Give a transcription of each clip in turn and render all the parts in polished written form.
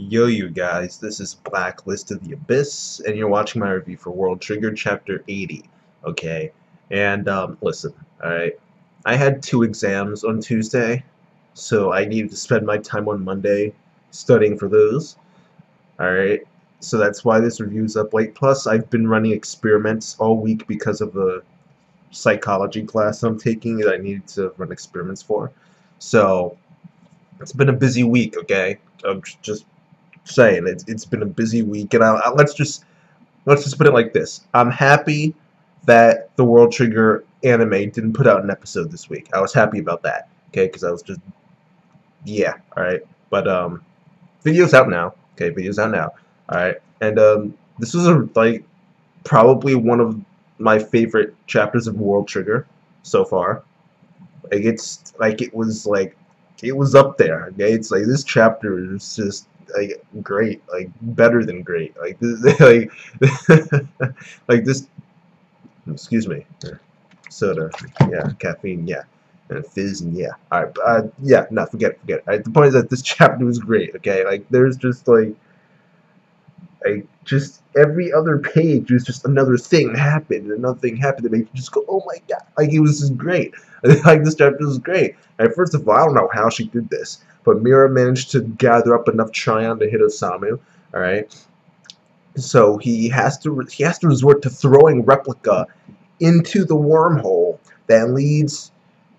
Yo, you guys, this is Blacklist of the Abyss, and you're watching my review for World Trigger Chapter 80, okay? And, listen, alright? I had 2 exams on Tuesday, so I needed to spend my time on Monday studying for those, alright? So that's why this review's up late. Plus, I've been running experiments all week because of the psychology class I'm taking that I needed to run experiments for. So, it's been a busy week, okay? I'm just saying it's been a busy week, and let's just put it like this: I'm happy that the World Trigger anime didn't put out an episode this week. I was happy about that, okay? Because I was just all right. But video's out now. Okay, video's out now. All right, and this was probably one of my favorite chapters of World Trigger so far. It was up there. Okay, it's like this chapter is just great, like better than great. Like this, like this. Excuse me, soda, yeah, caffeine, yeah, and fizz, and yeah. All right, yeah, no, forget it, forget it. All right, the point is that this chapter was great. Okay, like there's just just every other page was just another thing happened, another thing happened that made you just go, oh my god, like it was just great. Like this chapter was great. And first of all, I don't know how she did this, but Mira managed to gather up enough Tryon to hit Osamu. All right, so he has to resort to throwing Replica into the wormhole that leads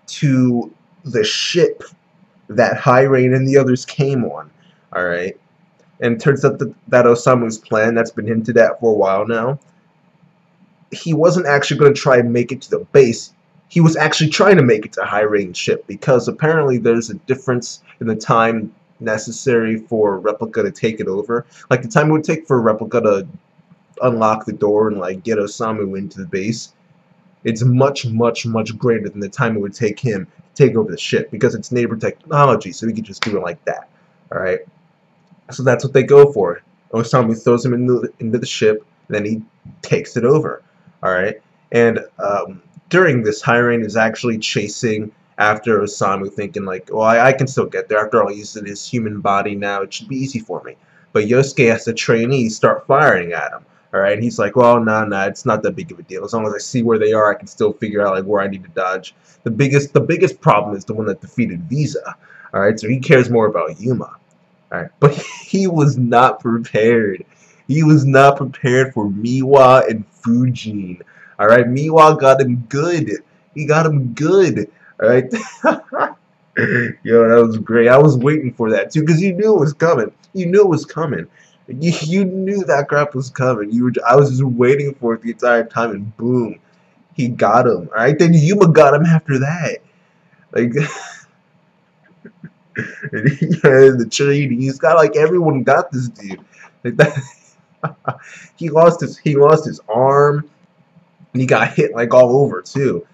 to the ship that High Rain and the others came on. All right. And it turns out that Osamu's plan, that's been hinted at for a while now, he wasn't actually going to try and make it to the base. He was actually trying to make it to High Range ship, because apparently there's a difference in the time necessary for Replica to take it over. Like the time it would take for Replica to unlock the door and like get Osamu into the base, it's much, much, much greater than the time it would take him to take over the ship, because it's neighbor technology, so he could just do it like that. Alright? So that's what they go for. Osamu throws him into the ship, and then he takes it over. Alright? And during this, Hyrain is actually chasing after Osamu, thinking like, well, I can still get there. After all, he's in his human body now. It should be easy for me. But Yosuke, as a trainee, start firing at him. Alright? And he's like, well, no, it's not that big of a deal. As long as I see where they are, I can still figure out like where I need to dodge. The biggest problem is the one that defeated Visa. Alright? So he cares more about Yuma. Alright, but he was not prepared. He was not prepared for Miwa and Fujin. Alright, Miwa got him good. He got him good. Alright. Yo, that was great. I was waiting for that too, because you knew it was coming. You knew it was coming. You knew that crap was coming. I was just waiting for it the entire time, and boom, he got him. Alright, then Yuma got him after that. Like the trading, he's got like everyone got this dude. Like that, he lost his arm, and he got hit like all over too.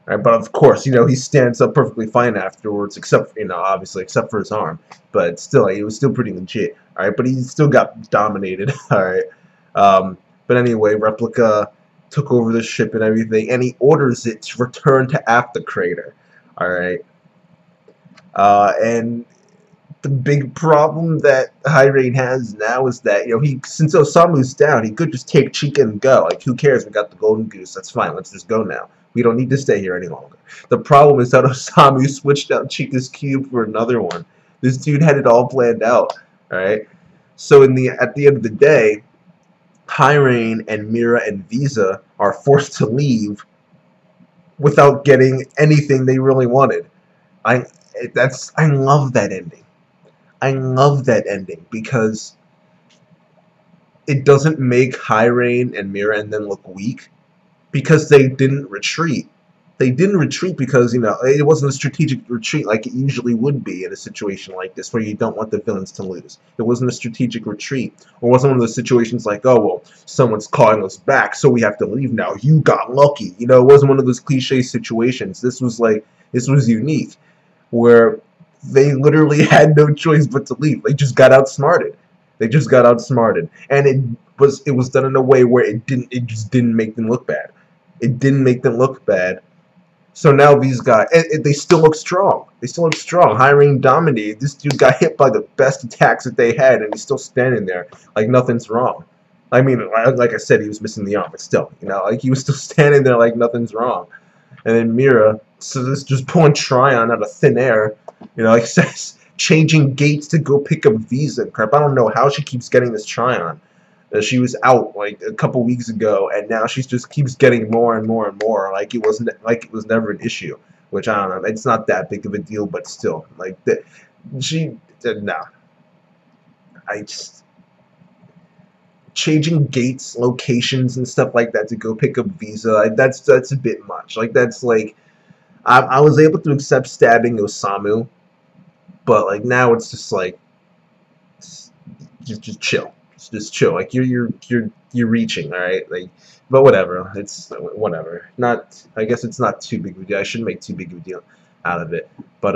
Right, but of course, he stands up perfectly fine afterwards, except for, obviously except for his arm. But still, like, it was still pretty legit. All right, but he still got dominated. All right, but anyway, Replica took over the ship and everything, and he orders it to return to After Crater. All right. And the big problem that High Rain has now is that, since Osamu's down, he could just take Chica and go. Like, who cares? We got the Golden Goose. That's fine. Let's just go now. We don't need to stay here any longer. The problem is that Osamu switched out Chica's cube for another one. This dude had it all planned out. Alright? So at the end of the day, High Rain and Mira and Visa are forced to leave without getting anything they really wanted. I love that ending. I love that ending because it doesn't make High Rain and Mira and them look weak, because they didn't retreat. They didn't retreat because, it wasn't a strategic retreat like it usually would be in a situation like this where you don't want the villains to lose. It wasn't a strategic retreat. Or it wasn't one of those situations like, oh, well, someone's calling us back, so we have to leave now. You got lucky. It wasn't one of those cliche situations. This was unique, where they literally had no choice but to leave. They just got outsmarted. And it was done in a way where it just didn't make them look bad. It didn't make them look bad. So now these guys, and they still look strong. They still look strong. Hiring dominated. This dude got hit by the best attacks that they had, and he's still standing there like nothing's wrong. I mean, like I said, he was missing the arm, but still, like he was still standing there like nothing's wrong. And then Mira, so this just pulling Tryon out of thin air, like says, changing gates to go pick up Visa and crap. I don't know how she keeps getting this Tryon. She was out like a couple weeks ago, and now she just keeps getting more and more and more. Like it was never an issue. Which I don't know. It's not that big of a deal, but still, like no. I just changing gates, locations, and stuff like that to go pick up Visa. That's a bit much. Like that's like I was able to accept stabbing Osamu, but like now it's just like just chill. Just chill. Like you're reaching, all right. Like, but whatever. It's whatever. Not. I guess it's not too big of a deal. I shouldn't make too big of a deal out of it. But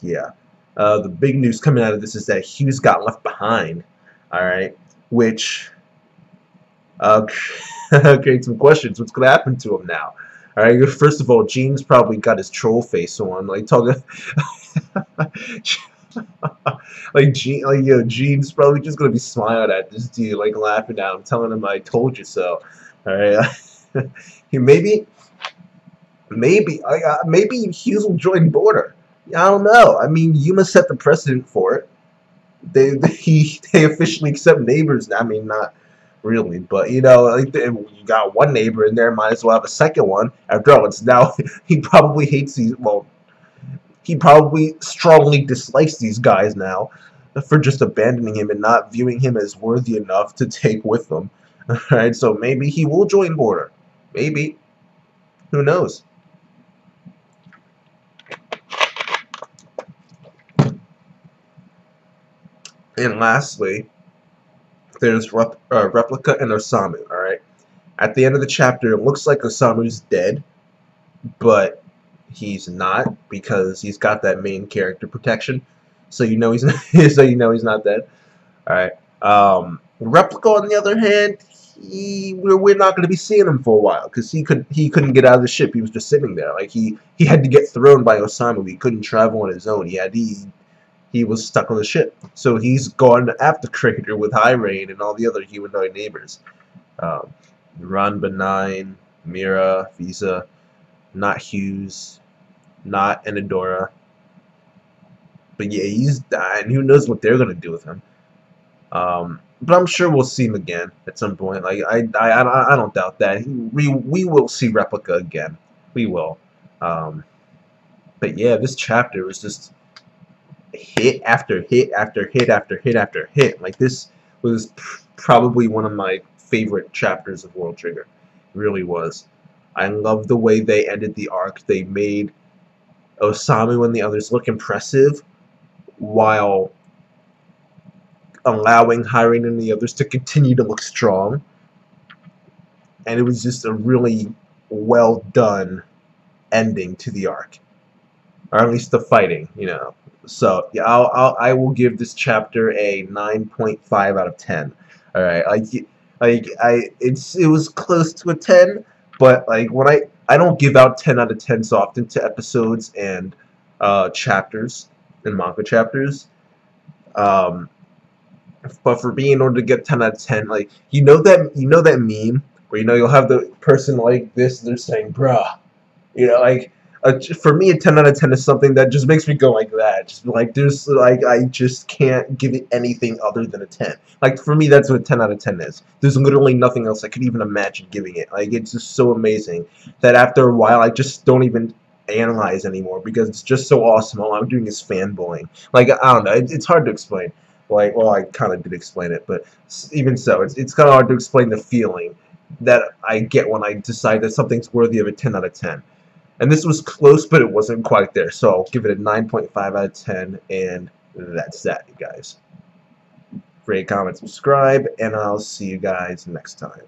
yeah. The big news coming out of this is that Hughes got left behind. All right, which creates some questions. What's gonna happen to him now? All right. First of all, Gene's probably got his troll face on, like talking. Gene's probably just gonna be smiling at this dude, like laughing at him, telling him I told you so. All right, maybe Hughes will join Border. I don't know. I mean, Yuma set the precedent for it. They officially accept neighbors now. I mean, not really, but like you got one neighbor in there, might as well have a second one. After all, it's now he probably hates these. Well, he probably strongly dislikes these guys now for just abandoning him and not viewing him as worthy enough to take with them. Alright, so maybe he will join Border. Maybe. Who knows? And lastly, there's Replica and Osamu, alright? At the end of the chapter, it looks like Osamu's dead, but he's not, because he's got that main character protection, so he's not, he's not dead. All right. Replica, on the other hand, we're not going to be seeing him for a while because he couldn't get out of the ship. He was just sitting there, like he had to get thrown by Osamu. He couldn't travel on his own. He was stuck on the ship, so he's gone after Crater with High Rain and all the other humanoid neighbors. Ron Benign, Mira, Visa, not Hughes, not Enidora. But yeah, he's dying. Who knows what they're gonna do with him? But I'm sure we'll see him again at some point. Like I don't doubt that. We will see Replica again. We will. But yeah, this chapter was just hit after hit after hit after hit after hit. Like this was probably one of my favorite chapters of World Trigger. It really was. I love the way they ended the arc. They made Osamu and the others look impressive while allowing Hiring and the others to continue to look strong. And it was just a really well done ending to the arc. Or at least the fighting, So yeah, I will give this chapter a 9.5 out of 10. All right, it was close to a 10, but like when I don't give out 10 out of 10s often to episodes and chapters and manga chapters. But for being able to get 10 out of 10, like that meme where you'll have the person like this, they're saying, "Bruh," for me, a 10 out of 10 is something that just makes me go like that. Just like I just can't give it anything other than a 10. Like for me, that's what a 10 out of 10 is. There's literally nothing else I could even imagine giving it. Like it's just so amazing that after a while, I just don't even analyze anymore because it's just so awesome. All I'm doing is fanboying. Like I don't know, it's hard to explain. Like, well, I kind of did explain it, but even so, it's kind of hard to explain the feeling that I get when I decide that something's worthy of a 10 out of 10. And this was close, but it wasn't quite there. So I'll give it a 9.5 out of 10, and that's that, you guys. Rate, comment, subscribe, and I'll see you guys next time.